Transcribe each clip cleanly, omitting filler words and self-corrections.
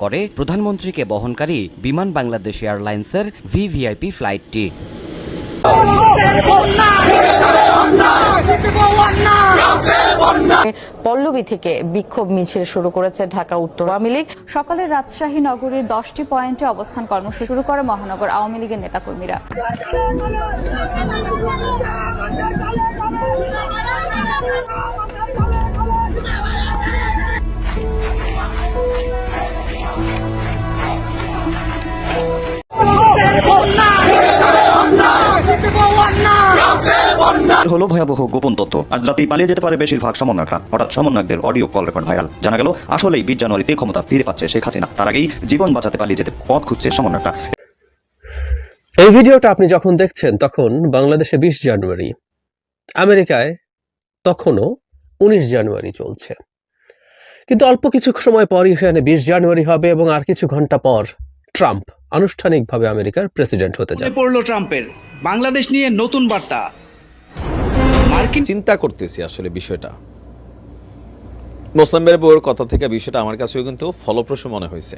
করে প্রধানমন্ত্রীকে বহনকারী বিমান বাংলাদেশ এয়ারলাইন্সের ভিভিআইপি ফ্লাইটটি। পল্লবী থেকে বিক্ষোভ মিছিল শুরু করেছে ঢাকা উত্তর আওয়ামী লীগ। সকালে রাজশাহী নগরীর 10টি পয়েন্টে অবস্থান কর্মসূচি শুরু করে মহানগর আওয়ামী লীগের নেতাকর্মীরা। হলো ভয়াবহ গোপন তথ্য। আজ রাতেই পালিয়ে যেতে পারে বেশিরভাগ সমন্বয়করা। হঠাৎ সমন্বয়কদের অডিও কল রেকর্ড ভাইরাল। জানা গেল আসলেই 20 জানুয়ারিতে ক্ষমতা ফিরে পাচ্ছে শেখ হাসিনা। তার আগেই জীবন বাঁচাতে পালিয়ে যেতে পথ খুঁজছে সমন্বয়করা। এই ভিডিওটা আপনি যখন দেখছেন তখন বাংলাদেশে 20 জানুয়ারি, আমেরিকায় তখনও 19 জানুয়ারি চলছে। কিন্তু অল্প কিছু সময় পরই সেখানে 20 জানুয়ারি হবে এবং আর কিছু ঘন্টা পর ট্রাম্প আনুষ্ঠানিকভাবে আমেরিকার প্রেসিডেন্ট হতে যাবে। পড়লো ট্রাম্পের বাংলাদেশ নিয়ে নতুন বার্তা। মার্কিন চিন্তা করতেছি আসলে বিষয়টা মুসলিমের বউর কথা থেকে বিষয়টা আমার কাছেও কিন্তু ফলপ্রসূ মনে হয়েছে।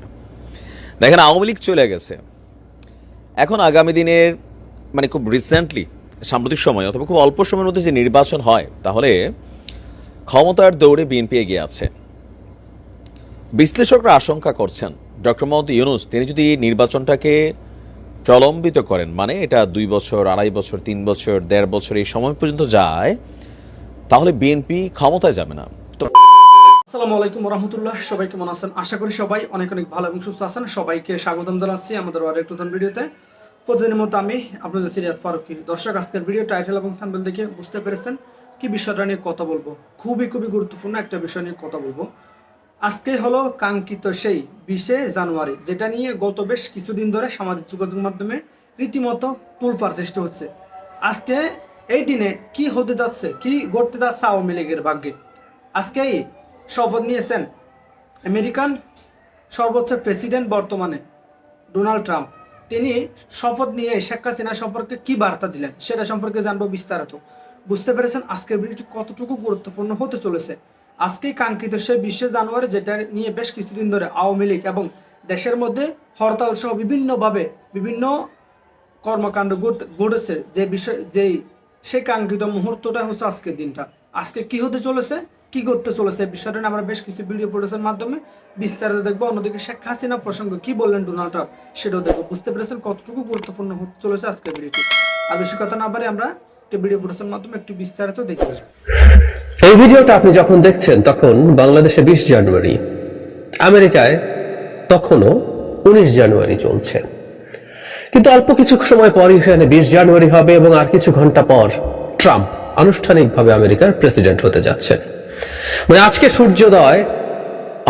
দেখেন, আওয়ামী লীগ চলে গেছে, এখন আগামী দিনের মানে খুব রিসেন্টলি সাম্প্রতিক সময় অথবা খুব অল্প সময়ের মধ্যে যে নির্বাচন হয়, তাহলে ক্ষমতার দৌড়ে বিএনপি এগিয়ে আছে। বিশ্লেষকরা আশঙ্কা করছেন ডক্টর মোহাম্মদ ইউনূস তিনি যদি নির্বাচনটাকে প্রলম্বিত করেন, মানে এটা 2 বছর, 2.5 বছর, 3 বছর, 1.5 বছর এই সময় পর্যন্ত যায়, তাহলে বিএনপি ক্ষমতায় যাবে না। আসসালামু আলাইকুম রহমতুল্লাহ, সবাই কেমন আছেন? আশা করি সবাই অনেক অনেক ভালো এবং সুস্থ আছেন। সবাইকে স্বাগতম জানাচ্ছি আমাদের আরেকটি নতুন ভিডিওতে। প্রতিদিনের মতো আমি আপনাদের সিরিয়াত ফারুকি। দর্শক, আজকের ভিডিও টাইটেল এবং থাম্বনেল দেখে বুঝতে পেরেছেন কি বিষয়টা নিয়ে কথা বলবো। খুবই গুরুত্বপূর্ণ একটা বিষয় নিয়ে কথা বলবো। আজকে হলো কাঙ্ক্ষিত সেই 20 জানুয়ারি, যেটা নিয়ে গত বেশ কিছুদিন ধরে সামাজিক যোগাযোগ মাধ্যমে রীতিমতো তোলপাড় সৃষ্টি হচ্ছে। আজকে এই দিনে কি হতে যাচ্ছে, কি ঘটতে যাচ্ছে আওয়ামী লীগের ভাগ্যে। আজকেই শপথ নিয়েছেন আমেরিকান সর্বোচ্চ প্রেসিডেন্ট বর্তমানে ডোনাল্ড ট্রাম্প। তিনি শপথ নিয়ে শেখ হাসিনা সম্পর্কে কি বার্তা দিলেন সেটা সম্পর্কে জানবো বিস্তারিত। বুঝতে পেরেছেন আজকের ভিডিওটি কতটুকু গুরুত্বপূর্ণ হতে চলেছে। আজকেই কাঙ্ক্ষিত সেই 20 জানুয়ারি, যেটা নিয়ে বেশ কিছুদিন ধরে আওয়ামী লীগ এবং দেশের মধ্যে হরতাল সহ বিভিন্ন কর্মকাণ্ড ঘটেছে, যে বিষয় সেই কাঙ্ক্ষিত মুহূর্তটা হচ্ছে আজকের দিনটা। আজকে কি হতে চলেছে, কি করতে চলেছে, বিষয়টা নিয়ে আমরা বেশ কিছু ভিডিও ফুটেজের মাধ্যমে বিস্তারিত দেখবো। অন্যদিকে শেখ হাসিনা প্রসঙ্গে কি বললেন ডোনাল্ড ট্রাম্প সেটাও দেখবো। বুঝতে পেরেছেন কতটুকু গুরুত্বপূর্ণ হতে চলেছে আজকের ভিডিওটি। আর বেশি কথা না পারে আমরা ভিডিও ফুটেজের মাধ্যমে একটু বিস্তারিত দেখে আসবো। এই ভিডিওটা আপনি যখন দেখছেন তখন বাংলাদেশে 20 জানুয়ারি, আমেরিকায় তখনও 19 জানুয়ারি চলছে। কিন্তু অল্প কিছু সময় পরই সেখানে 20 জানুয়ারি হবে এবং আর কিছু ঘন্টা পর ট্রাম্প আনুষ্ঠানিকভাবে আমেরিকার প্রেসিডেন্ট হতে যাচ্ছেন। মানে আজকে সূর্যোদয়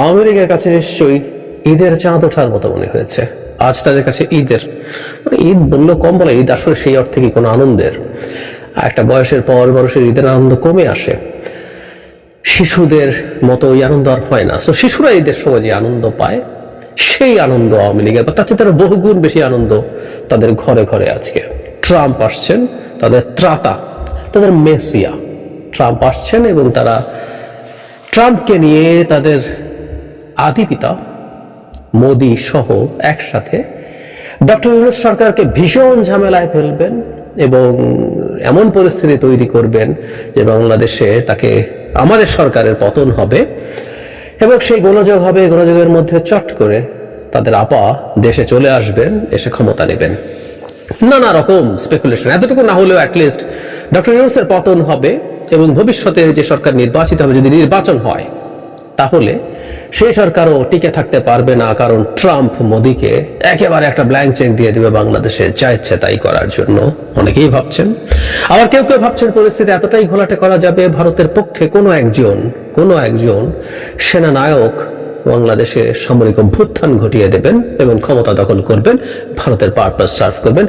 আওয়ামী লীগের কাছে নিশ্চয়ই ঈদের চাঁদ ওঠার মতো মনে হয়েছে। আজ তাদের কাছে ঈদের মানে ঈদ বললো কম বলে, ঈদ আসলে সেই অর্থে কি কোনো আনন্দের। একটা বয়সের পর মানুষের ঈদের আনন্দ কমে আসে, শিশুদের মতো ওই আনন্দ আর হয় না। তো শিশুরা ঈদের সময় যে আনন্দ পায় সেই আনন্দ আওয়ামী লীগের, বা তাতে তারা বহুগুণ বেশি আনন্দ তাদের ঘরে ঘরে। আজকে ট্রাম্প আসছেন, তাদের ত্রাতা, তাদের মেসিয়া ট্রাম্প আসছেন এবং তারা ট্রাম্পকে নিয়ে তাদের আদি পিতা মোদি সহ একসাথে ডক্টর ইউনূস সরকারকে ভীষণ ঝামেলায় ফেলবেন এবং এমন পরিস্থিতি তৈরি করবেন যে বাংলাদেশে তাকে আমাদের সরকারের পতন হবে এবং সেই গোলযোগ হবে। গোলযোগের মধ্যে চট করে তাদের আপা দেশে চলে আসবেন, এসে ক্ষমতা নেবেন। নানা রকম স্পেকুলেশন, এতটুকু না হলেও অ্যাটলিস্ট ডক্টর ইউনূসের পতন হবে এবং ভবিষ্যতে যে সরকার নির্বাচিত হবে, যদি নির্বাচন হয়, তাহলে সেই সরকারও টিকে থাকতে পারবে না, কারণ ট্রাম্প মোদিকে একেবারে একটা ব্ল্যাঙ্ক চেক দিয়ে দেবে বাংলাদেশে যা ইচ্ছে তাই করার জন্য। অনেকেই ভাবছেন, আবার কেউ কেউ ভাবছেন পরিস্থিতি এতটাই ঘোলাটে করা যাবে ভারতের পক্ষে কোনো একজন সেনানায়ক বাংলাদেশে সামরিক অভ্যুত্থান ঘটিয়ে দেবেন এবং ক্ষমতা দখল করবেন, ভারতের পারপাস সার্ভ করবেন।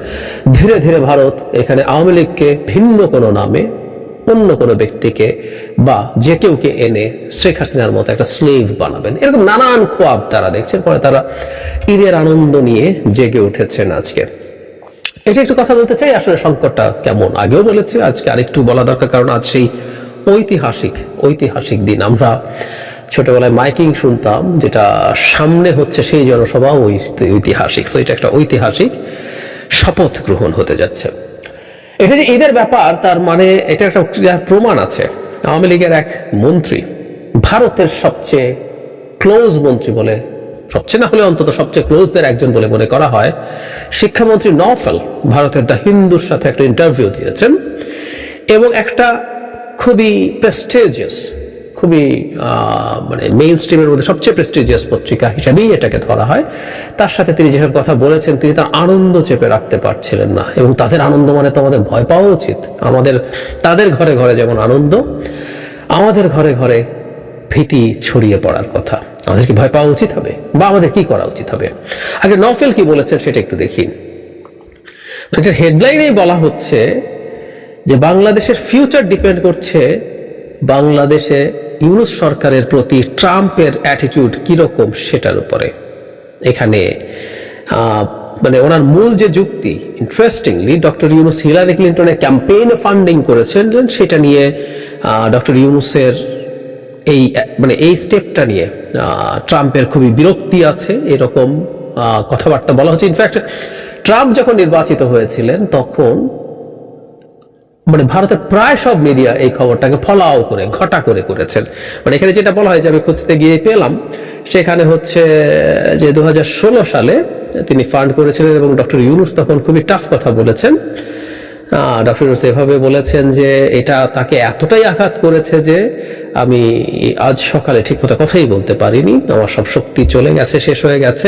ধীরে ধীরে ভারত এখানে আওয়ামী লীগকে ভিন্ন কোনো নামে অন্য কোনো ব্যক্তিকে বা যে কেউকে এনে শেখ হাসিনার মতো একটা স্লেভ বানাবেন। এরকম নানান খোয়াব তারা দেখছেন। পরে তারা ঈদের আনন্দ নিয়ে জেগে উঠেছেন। আজকে এটা একটু কথা বলতে চাই, আসলে সংকটটা কেমন আগেও বলেছি, আজকে আরেকটু বলা দরকার, কারণ আজ সেই ঐতিহাসিক দিন। আমরা ছোটবেলায় মাইকিং শুনতাম, যেটা সামনে হচ্ছে সেই জনসভা ঐতিহাসিক। সো এটা একটা ঐতিহাসিক শপথ গ্রহণ হতে যাচ্ছে। এটা যে ঈদের ব্যাপার, তার মানে এটা একটা প্রমাণ আছে। আওয়ামী লীগের এক মন্ত্রী, ভারতের সবচেয়ে ক্লোজ মন্ত্রী বলে, সবচেয়ে না হলে অন্তত সবচেয়ে ক্লোজদের একজন বলে মনে করা হয়, শিক্ষামন্ত্রী নওফেল ভারতের দ্য হিন্দুর সাথে একটা ইন্টারভিউ দিয়েছেন এবং একটা খুবই প্রেস্টিজিয়াস, খুবই মানে মেইন স্ট্রিমের মধ্যে সবচেয়ে প্রেস্টিজিয়াস পত্রিকা হিসাবেই এটাকে ধরা হয়। তার সাথে তিনি যেসব কথা বলেছেন, তিনি তার আনন্দ চেপে রাখতে পারছিলেন না। এবং তাদের আনন্দ মানে তো আমাদের ভয় পাওয়া উচিত। তাদের ঘরে ঘরে যেমন আনন্দ, আমাদের ঘরে ঘরে ভীতি ছড়িয়ে পড়ার কথা। আমাদের কি ভয় পাওয়া উচিত হবে, বা আমাদের কি করা উচিত হবে? আগে নওফেল কি বলেছেন সেটা একটু দেখি। এটার হেডলাইনেই বলা হচ্ছে যে বাংলাদেশের ফিউচার ডিপেন্ড করছে বাংলাদেশে ইউনূস সরকারের প্রতি ট্রাম্পের অ্যাটিটিউড কিরকম সেটার উপরে। এখানে মানে ওনার মূল যে যুক্তি, ইন্টারেস্টিংলি ডক্টর ইউনূস হিলারি ক্লিন্টনের ক্যাম্পেইনে ফান্ডিং করেছেন, সেটা নিয়ে ডক্টর ইউনূসের এই স্টেপটা নিয়ে ট্রাম্পের খুবই বিরক্তি আছে, এরকম কথাবার্তা বলা হচ্ছে। ইনফ্যাক্ট ট্রাম্প যখন নির্বাচিত হয়েছিলেন তখন মানে ভারতের প্রায় সব মিডিয়া এই খবরটাকে ফলাও করে ঘটা করে করেছেন। মানে এখানে যেটা বলা হয় যে আমি খুঁজতে গিয়ে পেলাম, সেখানে হচ্ছে যে 2016 সালে তিনি ফান্ড করেছিলেন এবং ডক্টর ইউনূস তখন খুবই টাফ কথা বলেছেন। ডক্টর ইউনূস এভাবে বলেছেন যে এটা তাকে এতটাই আঘাত করেছে যে আমি আজ সকালে ঠিকমতো কথাই বলতে পারিনি, আমার সব শক্তি চলে গেছে, শেষ হয়ে গেছে।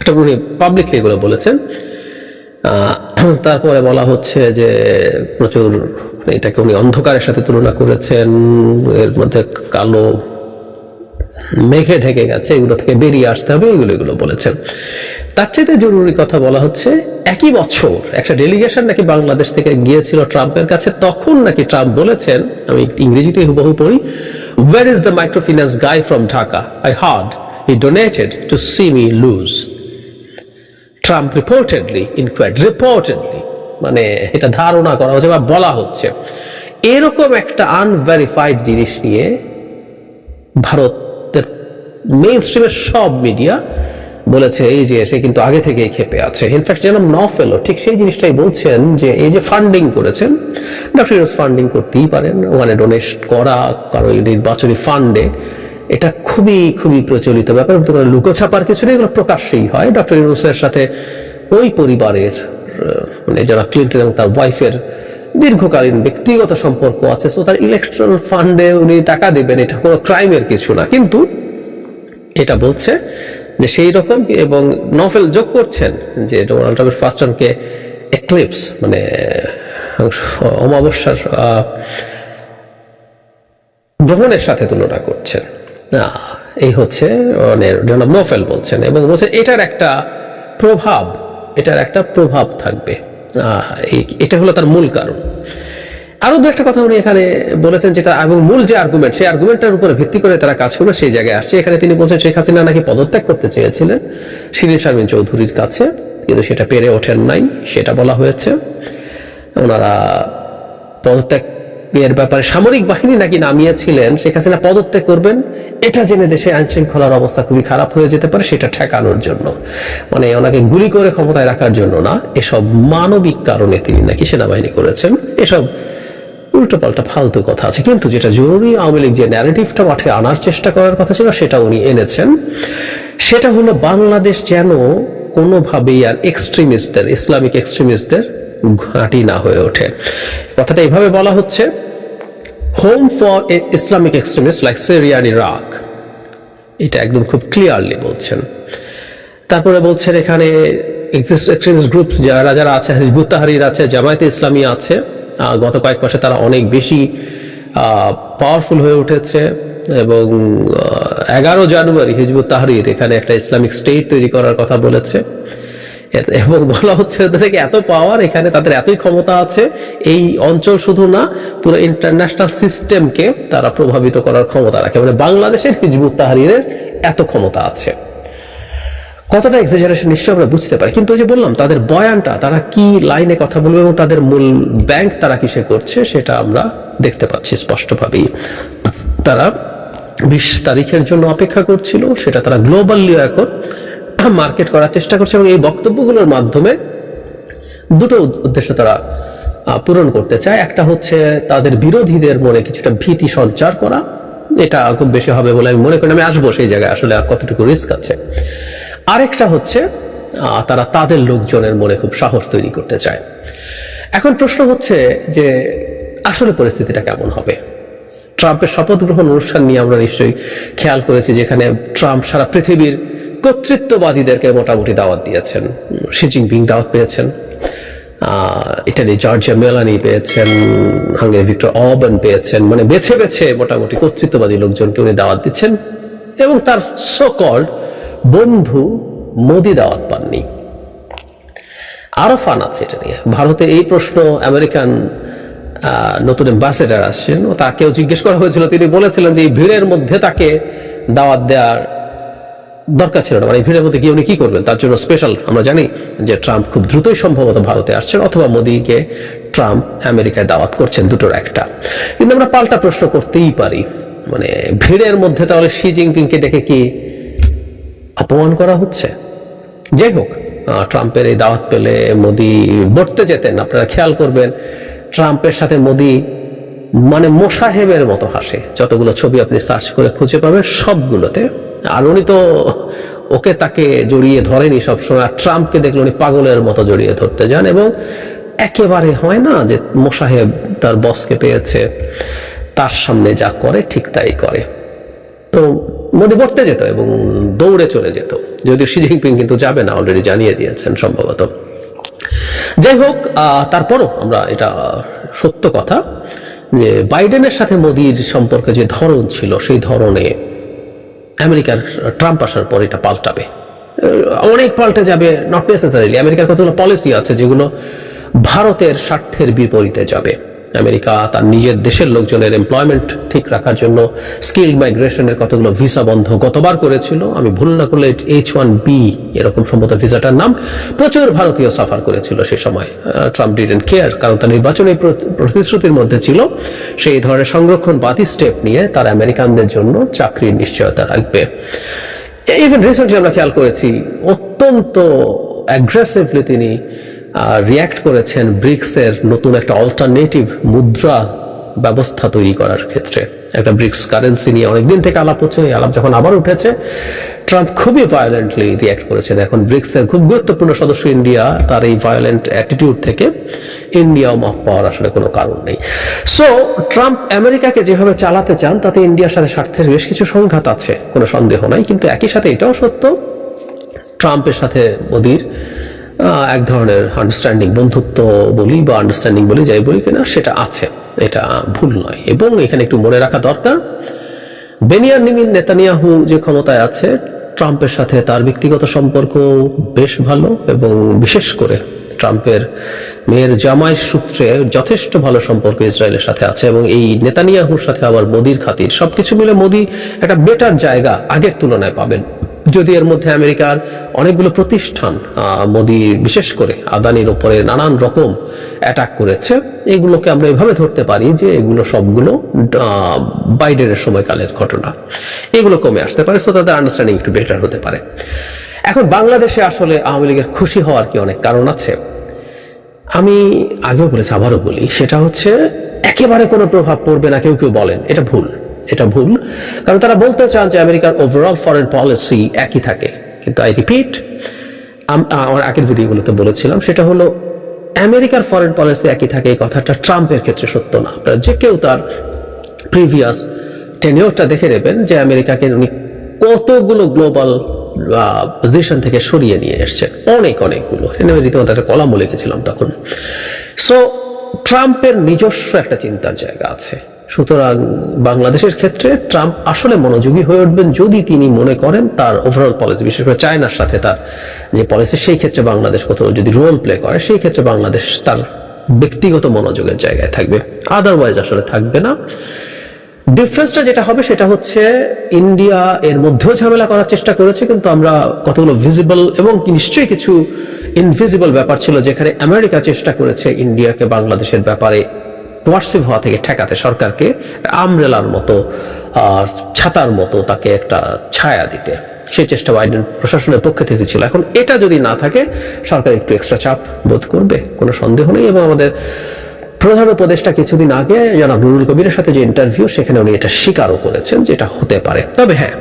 এটা উনি পাবলিকলি এগুলো বলেছেন। তারপরে বলা হচ্ছে যে প্রচুর, এটাকে উনি অন্ধকারের সাথে তুলনা করেছেন, এর মধ্যে কালো মেঘে ঢেকে গেছে, এগুলো থেকে বেরিয়ে আসতে হবে, এগুলো বলেছেন। তার চাইতে জরুরি কথা বলা হচ্ছে, একই বছর একটা ডেলিগেশন নাকি বাংলাদেশ থেকে গিয়েছিল ট্রাম্পের কাছে। তখন নাকি ট্রাম্প বলেছেন, আমি ইংরেজিতে হুবহু পড়ি, "Where is the microfinance guy from Dhaka? I heard he donated to see me lose." Trump reportedly, মানে এটা ধারণা করা হচ্ছে বা বলা হচ্ছে। এরকম একটা আনভেরিফাইড জিনিস নিয়ে ভারতের মেইন স্ট্রিমের সব মিডিয়া বলেছে এই যে সে কিন্তু আগে থেকেই ক্ষেপে আছে। ইনফ্যাক্ট যেন নওফেলও ঠিক সেই জিনিসটাই বলছেন যে এই যে ফান্ডিং করেছেন, ডক্টর ইউনূস ফান্ডিং করতেই পারেন, ওখানে ডোনেট করা কারো নির্বাচনী ফান্ডে, এটা খুবই খুবই প্রচলিত ব্যাপার। লুকোছাপার কিছু নেই, এগুলো প্রকাশ্যেই হয়। ডক্টর ইউনূসের সাথে ওই পরিবারের মানে যারা ক্লিন্টন এবং তার ওয়াইফের দীর্ঘকালীন ব্যক্তিগত সম্পর্ক আছে। তো তার ইলেকট্রাল ফান্ডে উনি টাকা দেবেন, এটা কোনো ক্রাইমের কিছু না। কিন্তু এটা বলছে যে সেই রকম, এবং নওফেল যোগ করছেন যে ডোনাল্ড ট্রাম্পের ফার্স্ট টার্মকে এক্লিপস মানে অমাবস্যার গ্রহণের সাথে তুলনা করছেন। এই হচ্ছে মানে জনাব নওফেল বলছেন, এবং বলছেন এটার একটা প্রভাব থাকবে। এটা হলো তার মূল কারণ। আরো দু একটা কথা উনি এখানে বলেছেন, যেটা এবং মূল যে আর্গুমেন্ট, সেই আর্গুমেন্টের উপরে ভিত্তি করে তারা কাজ করবে, সেই জায়গায় আসছে। এখানে তিনি বলছেন শেখ হাসিনা নাকি পদত্যাগ করতে চেয়েছিলেন শিরীন শারমিন চৌধুরীর কাছে, কিন্তু সেটা পেরে ওঠেন নাই, সেটা বলা হয়েছে। ওনারা পদত্যাগের ব্যাপারে সামরিক বাহিনী নাকি নামিয়েছিলেন, শেখ হাসিনা পদত্যাগ করবেন এটা জেনে দেশে আইন শৃঙ্খলার অবস্থা খুবই খারাপ হয়ে যেতে পারে, সেটা ঠেকানোর জন্য, মানে ওনাকে গুলি করে ক্ষমতায় রাখার জন্য না। এসব মানবিক কারণে তিনি নাকি সেনাবাহিনী করেছেন। এসব উল্টোপাল্টা ফালতু কথা আছে। কিন্তু যেটা জরুরি, আওয়ামী লীগ যে ন্যারেটিভটা মাঠে আনার চেষ্টা করার কথা ছিল, সেটা উনি এনেছেন। সেটা হলো বাংলাদেশ যেন কোনোভাবেই আর এক্সট্রিমিস্টদের, ইসলামিক এক্সট্রিমিস্টদের ঘাঁটি না হয়ে ওঠে। কথাটা এইভাবে বলা হচ্ছে, home for Islamic extremist like Syria and Iraq, এটা একদম খুব ক্লিয়ারলি বলছেন। তারপরে বলছেন এখানে এক্সট্রিমিস্ট গ্রুপ যারা আছে, হিজবুত তাহরির আছে, জামায়াতে ইসলামী আছে, গত কয়েক মাসে তারা অনেক বেশি পাওয়ারফুল হয়ে উঠেছে। এবং 11 জানুয়ারি হিজবুত তাহরির এখানে একটা ইসলামিক স্টেট তৈরি করার কথা বলেছে, এবং বলা হচ্ছে ওদের থেকে এত পাওয়ার, এখানে তাদের এতই ক্ষমতা আছে, এই অঞ্চল শুধু না পুরো ইন্টারন্যাশনাল সিস্টেমকে তারা প্রভাবিত করার ক্ষমতা রাখে। মানে বাংলাদেশের হিজবুত তাহরিরের এত ক্ষমতা আছে। কতটা এক্সাজারেশন নিশ্চয়ই আমরা বুঝতে পারি, কিন্তু ওই যে বললাম তাদের বয়ানটা, তারা কি লাইনে কথা বলবে এবং তাদের মূল ব্যাংক তারা কিসে করছে, সেটা আমরা দেখতে পাচ্ছি স্পষ্টভাবেই। তারা 20 তারিখের জন্য অপেক্ষা করছিল, সেটা তারা গ্লোবালিও এখন মার্কেট করার চেষ্টা করছে এবং এই বক্তব্যগুলোর মাধ্যমে দুটো উদ্দেশ্য তারা পূরণ করতে চায়। একটা হচ্ছে তাদের বিরোধীদের মনে কিছুটা ভীতি সঞ্চার করা, এটা খুব বেশি হবে বলে আমি মনে করি, আমি আসবো সেই জায়গায় আসলে আর কতটুকু রিস্ক আছে। আরেকটা হচ্ছে তারা তাদের লোকজনের মনে খুব সাহস তৈরি করতে চায়। এখন প্রশ্ন হচ্ছে যে আসলে পরিস্থিতিটা কেমন হবে। ট্রাম্পের শপথ গ্রহণ অনুষ্ঠান নিয়ে আমরা নিশ্চয়ই খেয়াল করেছি, যেখানে ট্রাম্প সারা পৃথিবীর কর্তৃত্ববাদীদেরকে মোটামুটি দাওয়াত দিয়েছেন। শি জিনপিং দাওয়াত পেয়েছেন, ইটালি জর্জিয়া মেলানি পেয়েছেন, হাঙ্গেরি ভিক্টর অরবান পেয়েছেন, মানে বেছে বেছে মোটামুটি কর্তৃত্ববাদী লোকজনকে উনি দাওয়াত দিচ্ছেন এবং তার সো কল্ড বন্ধু মোদি দাওয়াত পাননি। আরো ফান আছে এটা নিয়ে। ভারতে এই প্রশ্ন আমেরিকান নতুন অ্যাম্বাসেডার আসছেন, ও তাকেও জিজ্ঞেস করা হয়েছিল, তিনি বলেছিলেন যে এই ভিড়ের মধ্যে তাকে দাওয়াত দেওয়ার দরকার ছিল না, মানে ভিড়ের মধ্যে গিয়ে উনি কি করবেন, তার জন্য স্পেশাল। আমরা জানি যে ট্রাম্প খুব দ্রুতই সম্ভবত ভারতে আসছেন, অথবা মোদিকে ট্রাম্প আমেরিকায় দাওয়াত করছেন, দুটোর একটা। কিন্তু আমরা পাল্টা প্রশ্ন করতেই পারি, মানে ভিড়ের মধ্যে তাহলে শি জিনপিংকে ডেকে কি অপমান করা হচ্ছে? যাই হোক, ট্রাম্পের এই দাওয়াত পেলে মোদি বর্তে যেতেন। আপনারা খেয়াল করবেন ট্রাম্পের সাথে মোদি মানে মোসাহেবের মতো হাসে, যতগুলো ছবি আপনি সার্চ করে খুঁজে পাবেন সবগুলোতে। আর উনি তো তাকে জড়িয়ে ধরেনি সবসময়, আর ট্রাম্পকে দেখলে উনি পাগলের মতো জড়িয়ে ধরতে যান এবং একেবারে হয় না যে মোসাহেব তার বসকে পেয়েছে, তার সামনে যা করে ঠিক তাই করে। তো মোদি বর্তে যেত এবং দৌড়ে চলে যেত, যদিও শি জিনপিং কিন্তু যাবে না, অলরেডি জানিয়ে দিয়েছেন সম্ভবত। যাই হোক, তারপরও আমরা এটা সত্য কথা যে বাইডেনের সাথে মোদির সম্পর্কে যে ধরন ছিল, সেই ধরনে আমেরিকার ট্রাম্প আসার পর এটা পাল্টাবে, অনেক পাল্টে যাবে। নট নেসেসারিলি, আমেরিকার কতগুলো পলিসি আছে যেগুলো ভারতের স্বার্থের বিপরীতে যাবে। আমেরিকা তার নিজের দেশের লোকজনের এমপ্লয়মেন্ট ঠিক রাখার জন্য স্কিল্ড মাইগ্রেশনের কতগুলো ভিসা বন্ধ গতবার করেছিল, আমি ভুল না করলে H1B এরকম সম্ভবত ভিসাটার নাম। প্রচুর ভারতীয় সাফার করেছিল সে সময়। ট্রাম্প ডিডন্ট কেয়ার, কারণ তার নির্বাচনী প্রতিশ্রুতির মধ্যে ছিল সেই ধরনের সংরক্ষণবাদী স্টেপ নিয়ে তার আমেরিকানদের জন্য চাকরির নিশ্চয়তা রাখবে। ইভেন রিসেন্টলি আমরা খেয়াল করেছি অত্যন্ত অ্যাগ্রেসিভলি তিনি রিয়াক্ট করেছেন ব্রিক্সের নতুন একটা অল্টারনেটিভ মুদ্রা ব্যবস্থা তৈরি করার ক্ষেত্রে। একটা ব্রিক্স কারেন্সি নিয়ে অনেকদিন থেকে আলাপ হচ্ছে, এই আলাপ যখন আবার উঠেছে ট্রাম্প খুবই ভায়োলেন্টলি রিয়াক্ট করেছেন। এখন ব্রিক্সের খুব গুরুত্বপূর্ণ সদস্য ইন্ডিয়া, তার এই ভায়োলেন্ট অ্যাটিটিউড থেকে ইন্ডিয়া মাফ পাওয়ার আসলে কোনো কারণ নেই। সো ট্রাম্প আমেরিকাকে যেভাবে চালাতে চান তাতে ইন্ডিয়ার সাথে স্বার্থের বেশ কিছু সংঘাত আছে, কোনো সন্দেহ নাই। কিন্তু একই সাথে এটাও সত্য, ট্রাম্পের সাথে মোদির এক ধরনের আন্ডারস্ট্যান্ডিং, বন্ধুত্ব বলি বা আন্ডারস্ট্যান্ডিং বলি, যাই বলি কিনা, সেটা আছে, এটা ভুল নয়। এবং এখানে একটু মনে রাখা দরকার, বেনিয়ামিন নেতানিয়াহু যে ক্ষমতায় আছে, ট্রাম্পের সাথে তার ব্যক্তিগত সম্পর্ক বেশ ভালো এবং বিশেষ করে ট্রাম্পের মেয়ের জামাই সূত্রে যথেষ্ট ভালো সম্পর্ক ইসরায়েলের সাথে আছে। এবং এই নেতানিয়াহুর সাথে আবার মোদির খাতির, সবকিছু মিলে মোদি একটা বেটার জায়গা আগের তুলনায় পাবেন। যদি এর মধ্যে আমেরিকার অনেকগুলো প্রতিষ্ঠান মোদি বিশেষ করে আদানির উপরে নানান রকম অ্যাটাক করেছে, এগুলোকে আমরা এভাবে ধরতে পারি যে এগুলো সবগুলো বাইডেনের সময়কালের ঘটনা, এগুলো কমে আসতে পারে। সো তাদের আন্ডারস্ট্যান্ডিং একটু বেটার হতে পারে। এখন বাংলাদেশে আসলে আওয়ামী লীগের খুশি হওয়ার কি অনেক কারণ আছে। আমি আগেও বলেছি, আবারও বলি, সেটা হচ্ছে একেবারে কোনো প্রভাব পড়বে না কেউ কেউ বলেন, এটা ভুল। এটা ভুল, কারণ তারা বলতে চান যে আমেরিকার ওভারঅল ফরেন পলিসি একই থাকে। কিন্তু আই রিপিট, আমার আগের ভিডিওগুলোতে বলেছিলাম, সেটা হলো আমেরিকার ফরেন পলিসি একই থাকে, এই কথাটা ট্রাম্পের ক্ষেত্রে সত্য না। আপনারা যে কেউ তার প্রিভিয়াস টেনিওরটা দেখে নেবেন যে আমেরিকাকে উনি কতগুলো গ্লোবাল পজিশন থেকে সরিয়ে নিয়ে এসছেন, অনেকগুলো। রীতিমতো একটা কলামও লিখেছিলাম তখন। সো ট্রাম্পের নিজস্ব একটা চিন্তার জায়গা আছে। সুতরাং বাংলাদেশের ক্ষেত্রে ট্রাম্প আসলে মনোযোগী হয়ে উঠবেন যদি তিনি মনে করেন তার ওভারঅল পলিসি, বিশেষ করে চায়নার সাথে তার যে পলিসি, সেই ক্ষেত্রে বাংলাদেশ কোথাও যদি রোল প্লে করে, সেই ক্ষেত্রে বাংলাদেশ তার ব্যক্তিগত মনোযোগের জায়গায় থাকবে, আদারওয়াইজ আসলে থাকবে না। ডিফারেন্সটা যেটা হবে সেটা হচ্ছে ইন্ডিয়া এর মধ্যেও ঝামেলা করার চেষ্টা করেছে, কিন্তু আমরা কতগুলো ভিজিবল এবং নিশ্চয়ই কিছু ইনভিজিবল ব্যাপার ছিল যেখানে আমেরিকা চেষ্টা করেছে ইন্ডিয়াকে বাংলাদেশের ব্যাপারে কোয়ার্সিভ হওয়া থেকে ঠেকাতে সরকারকে আমব্রেলার মতো ছাতার মতো তাকে একটা ছায়া দিতে, সেই চেষ্টা বাইডেন প্রশাসনের পক্ষ থেকে ছিল। এখন এটা যদি না থাকে সরকার একটু এক্সট্রা চাপ বোধ করবে, কোনো সন্দেহ নেই। এবং আমাদের প্রধান উপদেষ্টা কিছুদিন আগে জনাব নুরুল কবিরের সাথে যে ইন্টারভিউ, সেখানে উনি এটা স্বীকারও করেছেন যে এটা হতে পারে। তবে হ্যাঁ,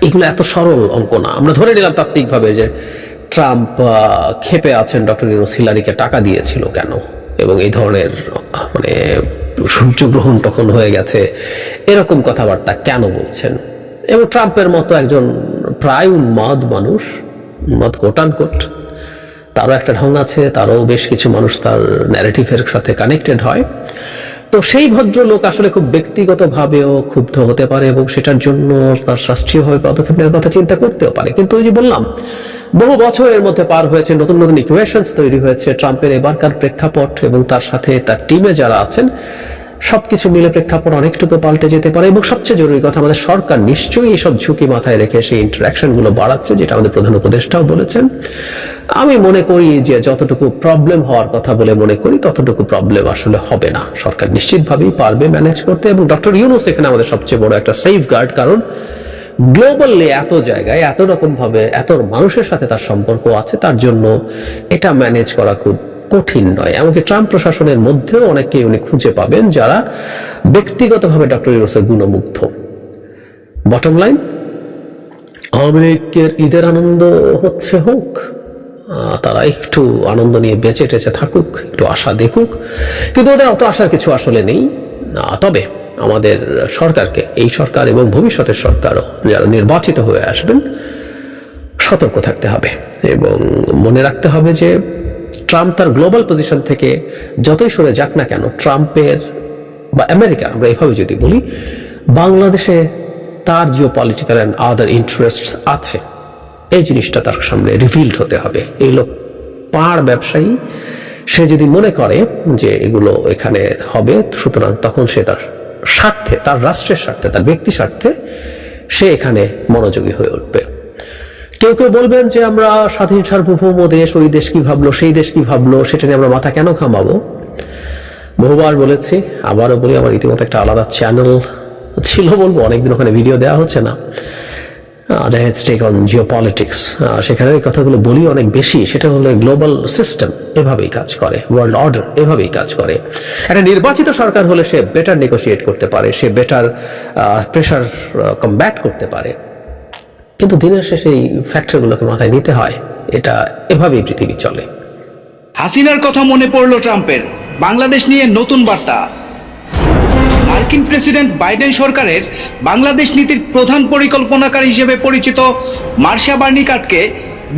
এগুলো এত সরল অঙ্ক না। আমরা ধরে নিলাম তাত্ত্বিকভাবে যে ট্রাম্প ক্ষেপে আছেন ডক্টর ইউনূস হিলারিকে টাকা দিয়েছিল কেন, এবং এই ধরনের মানে সূর্যগ্রহণ তখন হয়ে গেছে এরকম কথাবার্তা কেন বলছেন। এবং ট্রাম্পের মতো একজন প্রায় উন্মাদ মানুষ, উন্মাদ কোট আনকোট, তারও একটা ঢং আছে, তারও বেশ কিছু মানুষ তার ন্যারেটিভের সাথে কানেক্টেড হয়। তো সেই ভদ্রলোক আসলে খুব ব্যক্তিগতভাবেও ক্ষুব্ধ হতে পারে এবং সেটার জন্য তার রাষ্ট্রীয়ভাবে পদক্ষেপ নেওয়ার কথা চিন্তা করতেও পারে। কিন্তু ওই যে বললাম, বহু বছরের মধ্যে পার হয়েছে, নতুন নতুন ইকুয়েশনস তৈরি হয়েছে। ট্রাম্পের এবারকার প্রেক্ষাপট এবং তার সাথে তার টিমে যারা আছেন সবকিছু মিলে প্রেক্ষাপট অনেকটুকু পাল্টে যেতে পারে। এবং সবচেয়ে জরুরি কথা, আমাদের সরকার নিশ্চয়ই এইসব ঝুঁকি মাথায় রেখে সেই ইন্টারাকশন গুলো বাড়াচ্ছে, যেটা আমাদের প্রধান উপদেষ্টাও বলেছেন। আমি মনে করি যে যতটুকু প্রবলেম হওয়ার কথা বলে মনে করি ততটুকু প্রবলেম আসলে হবে না। সরকার নিশ্চিতভাবেই পারবে ম্যানেজ করতে। এবং ডক্টর ইউনূস এখানে আমাদের সবচেয়ে বড় একটা সেফ গার্ড, কারণ গ্লোবালি এত জায়গায় এত রকম ভাবে এত মানুষের সাথে তার সম্পর্ক আছে, তার জন্য এটা ম্যানেজ করা খুব কঠিন নয়। এমনকি ট্রাম্প প্রশাসনের মধ্যেও অনেককে উনি খুঁজে পাবেন যারা ব্যক্তিগতভাবে ডক্টর ইউনূসের গুণমুগ্ধ। বটম লাইন, আওয়ামী লীগের ঈদের আনন্দ হচ্ছে হোক, তারা একটু আনন্দ নিয়ে বেঁচে টেচে থাকুক, একটু আশা দেখুক, কিন্তু ওদের অত আশার কিছু আসলে নেই। তবে আমাদের সরকারকে, এই সরকার এবং ভবিষ্যতের সরকারও যারা নির্বাচিত হয়ে আসবেন, সতর্ক থাকতে হবে এবং মনে রাখতে হবে যে ট্রাম্প তার গ্লোবাল পজিশন থেকে যতই সরে যাক না কেন, ট্রাম্পের বা আমেরিকার, আমরা এইভাবে যদি বলি, বাংলাদেশে তার Jio political and other interest আছে, এই জিনিসটা তার সামনে রিভিলড হতে হবে। এই লোক পাড় ব্যবসায়ী, সে যদি মনে করে যে এগুলো এখানে হবে, সুতরাং তখন সে তার স্বার্থে, তার রাষ্ট্রের স্বার্থে, তার ব্যক্তি স্বার্থে সে এখানে মনোযোগী হয়ে উঠবে। কেউ কেউ বলবেন যে আমরা স্বাধীন সার্বভৌম দেশ, ওই দেশ কি ভাবলো, সেই দেশ কি ভাবলো, সেটা নিয়ে আমরা মাথা কেন ঘামাবো। বহুবার বলেছি, আবারও বলি, আমার রীতিমতো একটা আলাদা চ্যানেল ছিল, বলবো, অনেকদিন ওখানে ভিডিও দেওয়া হচ্ছে না, টেক অন জিও পলিটিক্স। সেখানে এই কথাগুলো বলি অনেক বেশি। সেটা হলো গ্লোবাল সিস্টেম এভাবেই কাজ করে, ওয়ার্ল্ড অর্ডার এভাবেই কাজ করে। একটা নির্বাচিত সরকার হলে সে বেটার নেগোশিয়েট করতে পারে, সে বেটার প্রেশার কমব্যাট করতে পারে, কিন্তু দিনের শেষে এই ফ্যাক্টরগুলোকে মাথায় নিতে হয়। এটা এভাবেই পৃথিবী চলে। হাসিনার কথা মনে পড়লো ট্রাম্পের। বাংলাদেশ নিয়ে নতুন বার্তা। মার্কিন প্রেসিডেন্ট বাইডেন সরকারের বাংলাদেশ নীতির প্রধান পরিকল্পনাকারী হিসেবে পরিচিত মার্শা বার্নিকাটকে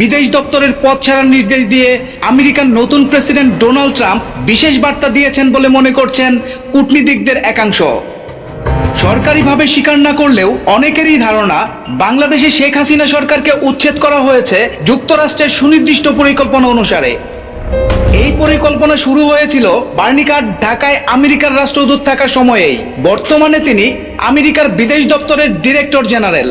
বিদেশ দপ্তরের পদ ছাড়ার নির্দেশ দিয়ে আমেরিকার নতুন প্রেসিডেন্ট ডোনাল্ড ট্রাম্প বিশেষ বার্তা দিয়েছেন বলে মনে করছেন কূটনীতিকদের একাংশ। সরকারিভাবে স্বীকার না করলেও অনেকেরই ধারণা, বাংলাদেশে শেখ হাসিনা সরকারকে উচ্ছেদ করা হয়েছে যুক্তরাষ্ট্রের সুনির্দিষ্ট পরিকল্পনা অনুসারে। এই পরিকল্পনা শুরু হয়েছিল বার্নিকাট ঢাকায় আমেরিকার রাষ্ট্রদূত থাকার সময়েই। বর্তমানে তিনি আমেরিকার বিদেশ দপ্তরের ডিরেক্টর জেনারেল।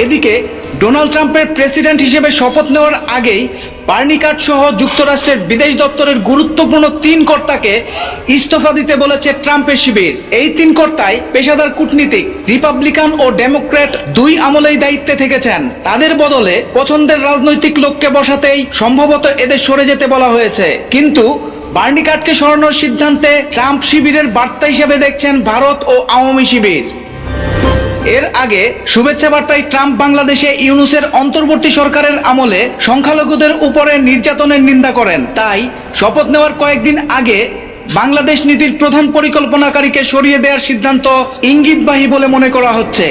এদিকে ডোনাল্ড ট্রাম্পের প্রেসিডেন্ট হিসেবে শপথ নেওয়ার আগেই বার্নিকাট সহ যুক্তরাষ্ট্রের বিদেশ দপ্তরের গুরুত্বপূর্ণ 3 কর্তাকে ইস্তফা দিতে বলেছে ট্রাম্পের শিবির। এই 3 কর্তাই পেশাদার কূটনীতিক, রিপাবলিকান ও ডেমোক্র্যাট দুই আমলেই দায়িত্বে থেকেছেন। তাদের বদলে পছন্দের রাজনৈতিক লোককে বসাতেই সম্ভবত এদের সরে যেতে বলা হয়েছে। কিন্তু বার্নিকাটকে সরানোর সিদ্ধান্তে ট্রাম্প শিবিরের বার্তা হিসেবে দেখছেন ভারত ও আওয়ামী শিবির। এর আগে শুভেচ্ছা বার্তায় ট্রাম্প বাংলাদেশে ইউনূসের অন্তর্বর্তী সরকারের আমলে সংখ্যালঘুদের উপরে নির্যাতনের নিন্দা করেন। তাই শপথ নেওয়ার কয়েকদিন আগে বাংলাদেশ নীতির প্রধান পরিকল্পনাকারীকে সরিয়ে দেওয়ার সিদ্ধান্ত ইঙ্গিতবাহী বলে মনে করা হচ্ছে।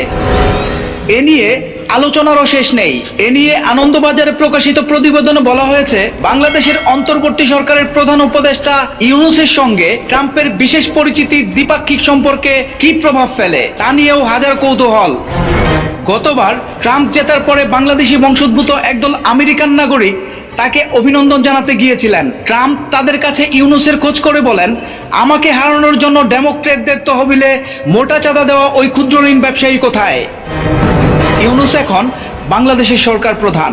এ নিয়ে আলোচনারও শেষ নেই। এ নিয়ে আনন্দবাজারে প্রকাশিত প্রতিবেদনে বলা হয়েছে, বাংলাদেশের অন্তর্বর্তী সরকারের প্রধান উপদেষ্টা ইউনূসের সঙ্গে ট্রাম্পের বিশেষ পরিচিতি দ্বিপাক্ষিক সম্পর্কে কি প্রভাব ফেলে তা নিয়েও হাজার কৌতূহল। গতবার ট্রাম্প জেতার পরে বাংলাদেশি বংশোদ্ভূত একদল আমেরিকান নাগরিক তাকে অভিনন্দন জানাতে গিয়েছিলেন। ট্রাম্প তাদের কাছে ইউনূসের খোঁজ করে বলেন, আমাকে হারানোর জন্য ডেমোক্র্যাটদের তহবিলে মোটা চাঁদা দেওয়া ওই ক্ষুদ্র ঋণ ব্যবসায়ী কোথায়? ইউনূস এখন বাংলাদেশের সরকার প্রধান।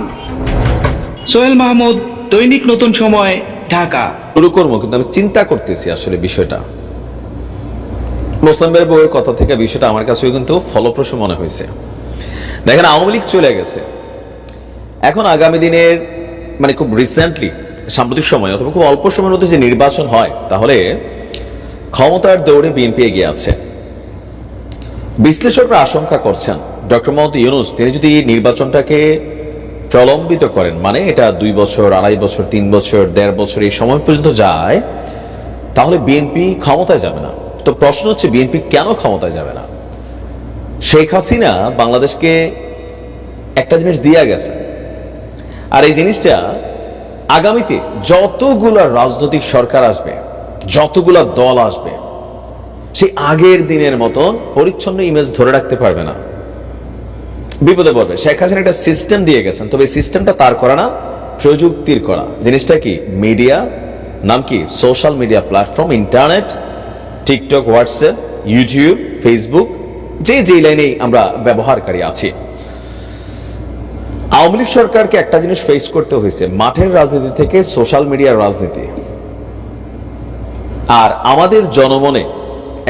সোহেল মাহমুদ, দৈনিক নতুন সময়, ঢাকা। শুরু করবো, কিন্তু আমি চিন্তা করতেছি আসলে বিষয়টা মুসলিম ভাইয়ের বউয়ের কথা থেকে বিষয়টা আমার কাছেও কিন্তু ফলপ্রসূ মনে হয়েছে। দেখেন, আওয়ামী লীগ চলে গেছে, এখন আগামী দিনের মানে খুব রিসেন্টলি সাম্প্রতিক সময় অথবা খুব অল্প সময়ের মধ্যে যে নির্বাচন হয়, তাহলে ক্ষমতার দৌড়ে বিএনপি এগিয়ে আছে। বিশ্লেষকরা আশঙ্কা করছেন ডক্টর মোহাম্মদ ইউনূস তিনি যদি নির্বাচনটাকে প্রলম্বিত করেন, মানে এটা 2 বছর, 2.5 বছর, 3 বছর, 1.5 বছর এই সময় পর্যন্ত যায়, তাহলে বিএনপি ক্ষমতায় যাবে না। তো প্রশ্ন হচ্ছে, বিএনপি কেন ক্ষমতায় যাবে না? শেখ হাসিনা বাংলাদেশকে একটা জিনিস দিয়ে গেছে, আর এই জিনিসটা আগামীতে যতগুলা রাজনৈতিক সরকার আসবে, যতগুলা দল আসবে, সেই আগের দিনের মতন পরিচ্ছন্ন ইমেজ ধরে রাখতে পারবে না, বিপদে পড়বে। শেখ হাসিনা একটা সিস্টেম দিয়ে গেছেন, তবে এই সিস্টেমটা তার করা না, প্রযুক্তির করা। জিনিসটা কি? মিডিয়া, নাম কি? Social media platform, internet, TikTok, WhatsApp, YouTube, Facebook, যে লাইনেই আমরা ব্যবহারকারী আছি। আওয়ামী লীগ সরকারকে একটা জিনিস ফেস করতে হয়েছে, মাঠের রাজনীতি থেকে সোশ্যাল মিডিয়ার রাজনীতি। আর আমাদের জনমনে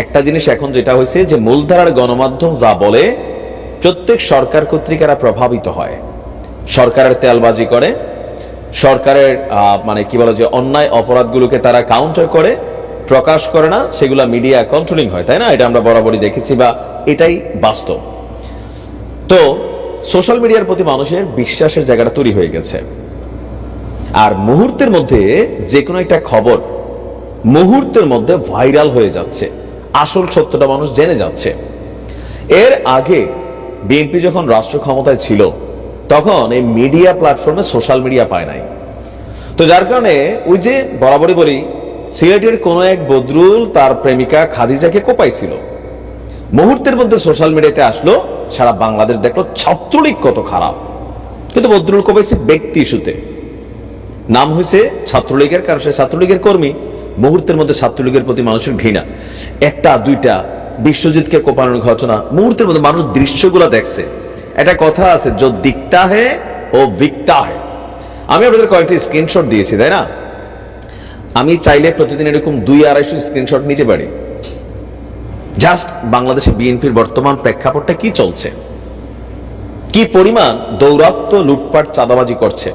একটা জিনিস এখন যেটা হয়েছে যে মূলধারার গণমাধ্যম যা বলে প্রত্যেক সরকার কর্তৃক এরা প্রভাবিত হয়, সরকারের তেলবাজি করে, সরকারের মানে কি বলে যে অন্যায় অপরাধগুলোকে তারা কাউন্টার করে, প্রকাশ করে না, সেগুলা মিডিয়া কন্ট্রোলিং হয়, তাই না? এটা আমরা বরাবরই দেখেছি বা এটাই বাস্তব। তো সোশ্যাল মিডিয়ার প্রতি মানুষের বিশ্বাসের জায়গাটা তৈরি হয়ে গেছে, আর মুহূর্তের মধ্যে যে কোনো একটা খবর মুহূর্তের মধ্যে ভাইরাল হয়ে যাচ্ছে, আসল সত্যটা মানুষ জেনে যাচ্ছে। এর আগে বিএনপি যখন রাষ্ট্র ক্ষমতায় ছিল তখন এই মিডিয়া প্ল্যাটফর্মে সোশ্যাল মিডিয়া পায় নাই। তো যার কারণে ওই যে বরাবরই বলি, সিলেটের কোন এক বদরুল তার প্রেমিকা খাদিজাকে কোপাইছিল, মুহূর্তের মধ্যে সোশ্যাল মিডিয়াতে আসলো, সারা বাংলাদেশ দেখলো ছাত্রলীগ কত খারাপ। কিন্তু বদরুল কোপাইছে ব্যক্তি ইস্যুতে, নাম হয়েছে ছাত্রলীগের, কারণ সে ছাত্রলীগের কর্মী। মুহূর্তের মধ্যে ছাত্রলীগের প্রতি মানুষের ঘৃণা, একটা দুইটা বিশ্বজিৎকে কোপানোর ঘটনা, মুহূর্তের মধ্যে মানুষ দৃশ্যগুলো দেখছে। একটা কথা আছে, যো দিকতা হে ও বিকতা হে। আমি আপনাদের কয়েকটি স্ক্রিনশট দিয়েছি, তাই না? আমি চাইলে প্রতিদিন এরকম 200-250 স্ক্রিনশট নিতে পারি। জাস্ট বাংলাদেশে বিএনপির বর্তমান প্রেক্ষাপটটা কি চলছে, কি পরিমাণ দৌরাত্ম্য, লুটপাট, চাঁদাবাজি করছে।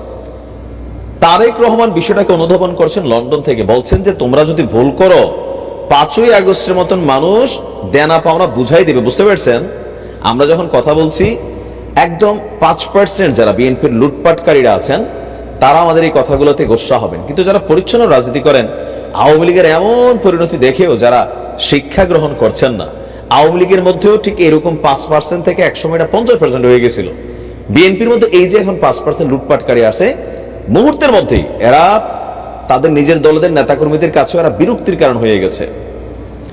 তারেক রহমান বিষয়টাকে অনুধাবন করছেন লন্ডন থেকে, বলছেন যে তোমরা যদি ভুল করো 5ই আগস্টের মতন মানুষ দেনা পাওনা বুঝাই দিবে। বুঝতে পারছেন? আমরা যখন কথা বলছি, একদম 5% যারা বিএনপির লুটপাটকারীরা আছেন তারা আমাদের এই কথাগুলোতে গোসা হবেন, কিন্তু যারা পরিচ্ছন্ন রাজনীতি করেন, আওয়ামী লীগের এমন পরিণতি দেখেও যারা শিক্ষা গ্রহণ করছেন না, আওয়ামী লীগের মধ্যেও ঠিক এরকম 5% থেকে একসময় এটা 50% হয়ে গেছিল। বিএনপির মধ্যে এই যে এখন 5% লুটপাটকারী আছে, মুহূর্তের মধ্যেই এরা তাদের নিজের দলের নেতাকর্মীদের কাছেও এরা বিরক্তির কারণ হয়ে গেছে,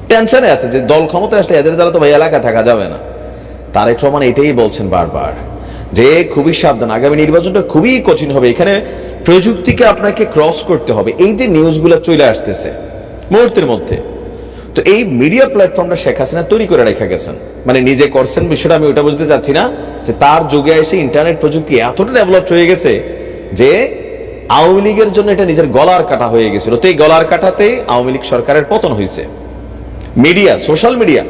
টেনশনে আছে যে দল ক্ষমতায় আসলে এদের দ্বারা তো ভাই এলাকা থাকা যাবে না। তারেক রহমান এটাই বলছেন বারবার যে খুবই সাবধান, আগামী নির্বাচনটা খুবই কঠিন হবে, এখানে প্রযুক্তিকে আপনাকে ক্রস করতে হবে। এই যে নিউজগুলো চলে আসতেছে মুহূর্তের মধ্যে, তো এই মিডিয়া প্ল্যাটফর্মটা শেখ হাসিনা তৈরি করে রেখে গেছেন, মানে নিজে করছেন বিষয়টা আমি ওটা বুঝতে চাচ্ছি না, যে তার যুগে এসে ইন্টারনেট প্রযুক্তি এতটা ডেভেলপ হয়ে গেছে যে আওয়ামী লীগের জন্য এটা নিজের গলার কাটা হয়ে গেছিল। তো এই গলার কাটাতে আওয়ামী লীগ সরকারের পতন হয়েছে। মিডিয়া, সোশ্যাল মিডিয়া,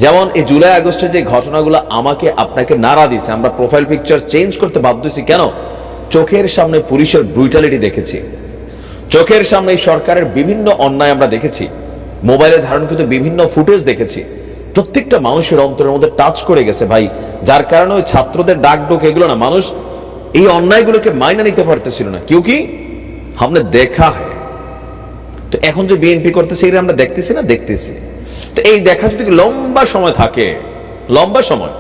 যেমন এই জুলাই আগস্টে যে ঘটনাগুলো আমাকে আপনাকে নাড়া দিয়েছে, আমরা প্রোফাইল পিকচার চেঞ্জ করতে বাধ্য হয়েছি। কেন? চোখের সামনে পুলিশের ব্রুটালিটি দেখেছি, চোখের সামনে এই সরকারের বিভিন্ন অন্যায় আমরা দেখেছি, মোবাইলে ধারণকৃত বিভিন্ন ফুটেজ দেখেছি, প্রত্যেকটা মানুষের অন্তরের মধ্যে টাচ করে গেছে ভাই, যার কারণে ওই ছাত্রদের ডাকডোক এগুলো না, মানুষ এই অন্যায়গুলোকে মাইনা নিতে পারতেছিল না, কেউ কি हमने দেখা হয়। তো এখন যে বিএনপি করতেছে এটা আমরা দেখতেছি না, দেখতেছি। তো এই দেখা যদি লম্বা সময় থাকে, লম্বা সময়,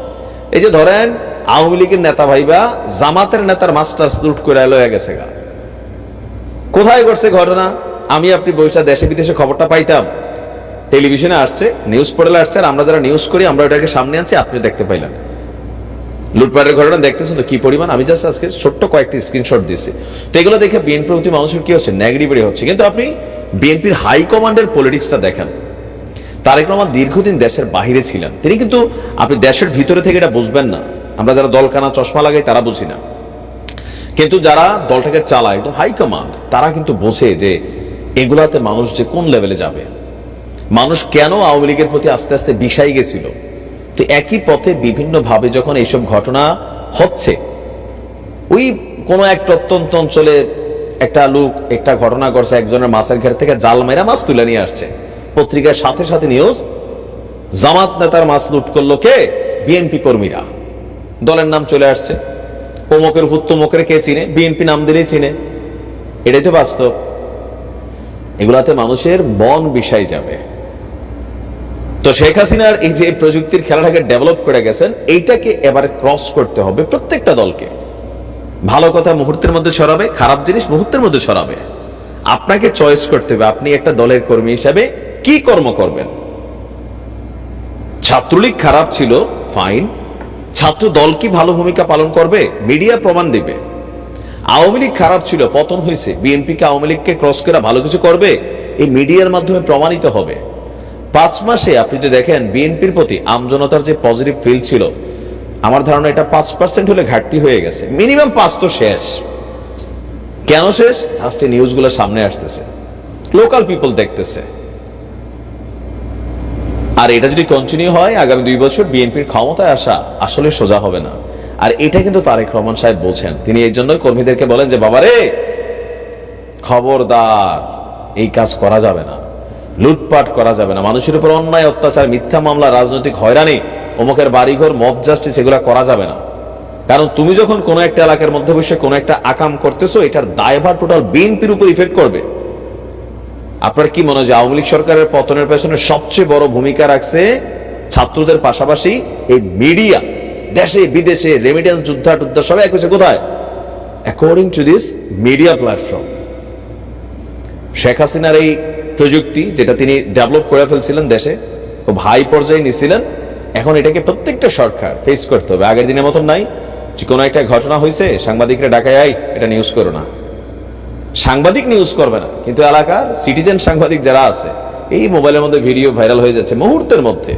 এই যে ধরেন আওয়ামী লীগের নেতা ভাইবা জামাতের নেতার মাস্টার্স লুট করে লয়ে গেছে গা, কোথায় ঘটছে ঘটনা? আমি আপনি বৈশা দেশে বিদেশে খবরটা পাইতাম, টেলিভিশনে আসছে, নিউজ পোর্টালে আসছে, আর আমরা যারা নিউজ করি আমরা ওটাকে সামনে আনছি, আপনি দেখতে পাইলেন। লুটপাটের ঘটনা দেখতেছেন তো কি পরিমাণ। আমি জাস্ট আজকে ছোট্ট কয়েকটি স্ক্রিনশট দিয়েছি। তো এগুলো দেখে বিএনপির প্রতি মানুষের কি হচ্ছে, নেগেটিভিটি হচ্ছে। কিন্তু আপনি বিএনপির হাই কমান্ডের পলিটিক্সটা দেখেন, তারেক রহমান দীর্ঘদিন দেশের বাহিরে ছিলেন, তিনি কিন্তু আপনি দেশের ভিতরে থেকে এটা বুঝবেন না, আমরা যারা দলকানা চশমা লাগাই তারা বুঝি না, কিন্তু যারা দলটাকে চালায়, হাই কমান্ড, তারা কিন্তু বোঝে যে এগুলাতে মানুষ যে কোন লেভেলে যাবে। মানুষ কেন আওয়ামী লীগের প্রতি আস্তে আস্তে বিষাই গেছিল। তো একই পথে বিভিন্ন ভাবে যখন এইসব ঘটনা হচ্ছে, ওই কোন এক প্রত্যন্ত অঞ্চলে একটা লোক একটা ঘটনা করছে, একজনের মাছের ঘের থেকে জাল মেরা মাছ তুলে নিয়ে আসছে, পত্রিকার সাথে সাথে নিউজ, জামাত নেতার মাছ লুট করলো কে? বিএনপি কর্মীরা। দলের নাম চলে আসছে, অমুকের ভূত তমুকের কে চিনে? বিএনপি নাম দিলেই চিনে। এটাই তো বাস্তব। এগুলাতে মানুষের মন বিষাই যাবে। তো শেখ হাসিনার এই যে প্রযুক্তির খেলাটাকে ডেভেলপ করে গেছেন, এইটাকে এবারে ক্রস করতে হবে প্রত্যেকটা দলকে। ভালো কথা মুহূর্তের মধ্যে ছড়াবে, খারাপ জিনিস মুহূর্তের মধ্যে ছড়াবে। আপনাকে চয়েস করতে হবে আপনি একটা দলের কর্মী হিসাবে কি কর্ম করবেন। ছাত্রলীগ খারাপ ছিল, ফাইন। ছাত্র দল কি ভালো ভূমিকা পালন করবে? মিডিয়া প্রমাণ দিবে। আওয়ামী লীগ খারাপ ছিল, পতন হয়েছে, বিএনপি কে আওয়ামী লীগকে ক্রস করে ভালো কিছু করবে? এই মিডিয়ার মাধ্যমে প্রমাণিত হবে। 5 মাসে আপনি যদি দেখেন বিএনপির প্রতি আমজনতার যে পজিটিভ ফিল ছিল, আমার ধারণা এটা 5% হলে ঘাটতি হয়ে গেছে। মিনিমাম 5 তো শেষ। কেন শেষ? জাস্ট এই নিউজগুলো সামনে আসতেছে, লোকাল পিপল দেখতেছে। আর এটা যদি কন্টিনিউ হয়, আগামী 2 বছর বিএনপির ক্ষমতায় আসা আসলে সোজা হবে না। আর এটা কিন্তু তারেক রহমান সাহেব বোঝেন। তিনি এই জন্যই কর্মীদেরকে বলেন যে বাবারে খবরদার, এই কাজ করা যাবে না, লুটপাট করা যাবে না, মানুষের উপর অন্যায় অত্যাচার, মিথ্যা মামলা, রাজনৈতিক হয়রানি, অমুকের বাড়িঘর, মব জাস্টিস, এগুলা করা যাবে না। কারণ তুমি যখন কোনো একটা এলাকার মধ্যে বসে কোনো একটা আকাম করতেছো, এটার দায়ভার টোটাল বিএনপির উপর ইফেক্ট করবে। আপনার কি মনে হয় যে আওয়ামী লীগ সরকারের পতনের পেছনে সবচেয়ে বড় ভূমিকা রাখছে ছাত্রদের পাশাপাশি এই মিডিয়া? দেশে বিদেশে রেমিটেন্স যুদ্ধা টুদ্ধা সব এক হচ্ছে কোথায়? According to this media platform. Sheikh হাসিনার এই প্রযুক্তি যেটা তিনি ডেভেলপ করে ফেলছিলেন, দেশে খুব হাই পর্যায়ে নিয়েছিলেন, এখন এটাকে প্রত্যেকটা সরকার ফেস করতে হবে। আগের দিনের মতন নাই যে কোনো একটা ঘটনা হয়েছে সাংবাদিকরা ডাকায় আই এটা নিউজ করো না। সাংবাদিক নিউজ করবে না, কিন্তু এলাকার সিটিজেন সাংবাদিক যারা আছে, এই মোবাইলের মধ্যে ভিডিও ভাইরাল হয়ে যাচ্ছে মুহূর্তের মধ্যে।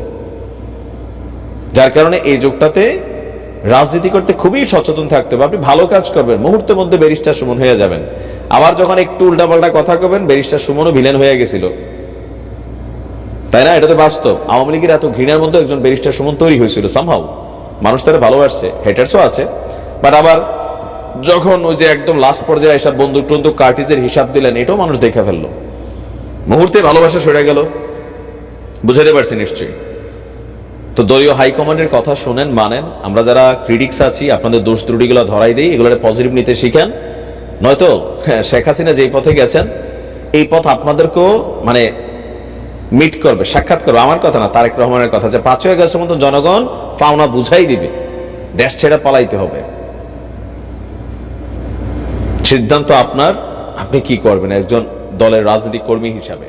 যার কারণে এই যুগটাতে রাজনীতি করতে খুবই সচেতন থাকতে হবে। আপনি ভালো কাজ করবেন, মুহূর্তের মধ্যে ব্যারিস্টার সুমন হয়ে যাবেন। আবার যখন একটু উল্টাপাল্টা কথা কবেন, ব্যারিস্টার সুমনও ভিলেন হয়ে গেছিল, তাই না? এটা তো বাস্তব। আওয়ামী লীগের এত ঘৃণার মধ্যে একজন ব্যারিস্টার সুমন তৈরি হয়েছিল সামহাউ। মানুষ তারা ভালোবাসছে, হেটার্সও আছে। বাট আবার যখন ওই যে একদম লাস্ট পর্যায়ে এসব বন্দুক টন্দুক কার্টিজের হিসাব দিলেন, এটাও মানুষ দেখে ফেললো, মুহূর্তে ভালোবাসা সরে গেল। বুঝাতে পারছি নিশ্চয়ই। তো দলীয় হাইকমান্ডের কথা শুনেন, মানেন। আমরা যারা ক্রিটিক্স আছি, আপনাদের দোষ ত্রুটিগুলো ধরাই দিই, এগুলোর পজিটিভ নিতে শিখেন। নয়তো শেখ হাসিনা যেই পথে গেছেন, এই পথ আপনাদেরকেও মানে মিট করবে, সাক্ষাৎ করবে। আমার কথা না, তারেক রহমানের কথা, যে 5 আগস্টের মতো জনগণ পাওনা বুঝাই দিবে, দেশ ছেড়ে পালাইতে হবে। সিদ্ধান্ত আপনার, আপনি কি করবেন একজন দলের রাজনৈতিক কর্মী হিসাবে।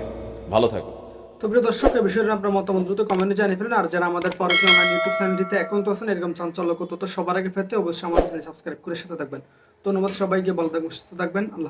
ভালো থাকুন। তো প্রিয় দর্শক, এই বিষয়ে আপনার মতামত দ্রুত কমেন্টে জানিয়ে ফেলুন। আর যারা আমাদের ফারুকী অনলাইন ইউটিউব চ্যানেলটিতে এখন তো আছেন, এরকম চাঞ্চল্যকর তথ্য সবার আগে পেতে অবশ্যই আমাদের চ্যানেল সাবস্ক্রাইব করে সাথে থাকবেন। ধন্যবাদ সবাইকে, ভালো থাকবেন, সুস্থ থাকবেন, আল্লাহ।